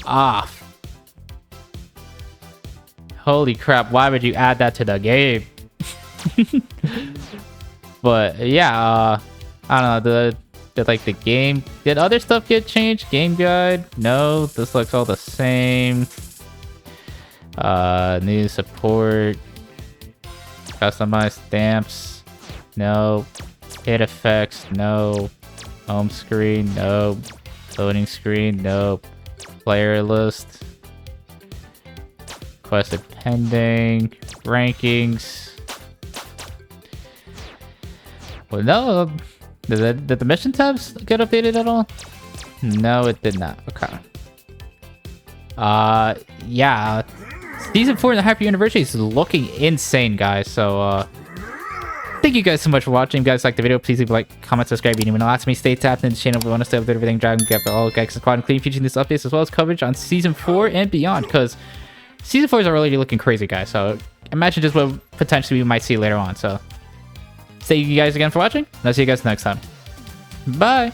Off. Holy crap, why would you add that to the game? But yeah, I don't know, did like the game, did other stuff get changed? Game guide? No, this looks all the same. New support, customized stamps, no. Hit effects, no. Home screen, no. Loading screen, no. Player list, requested pending, rankings. Well, no. Did the mission tabs get updated at all? No, it did not. Okay. Yeah. Season 4 and the Happy Anniversary is looking insane, guys. So, thank you guys so much for watching. If you guys like the video, please leave a like, comment, subscribe. You know, last me, stay tapped in the channel. We want to stay up to everything Dragon Ball Gekishin Squadra, including featuring these updates as well as coverage on Season 4 and beyond. Because Season 4 is already looking crazy, guys. So, imagine just what potentially we might see later on. So, thank you guys again for watching. And I'll see you guys next time. Bye.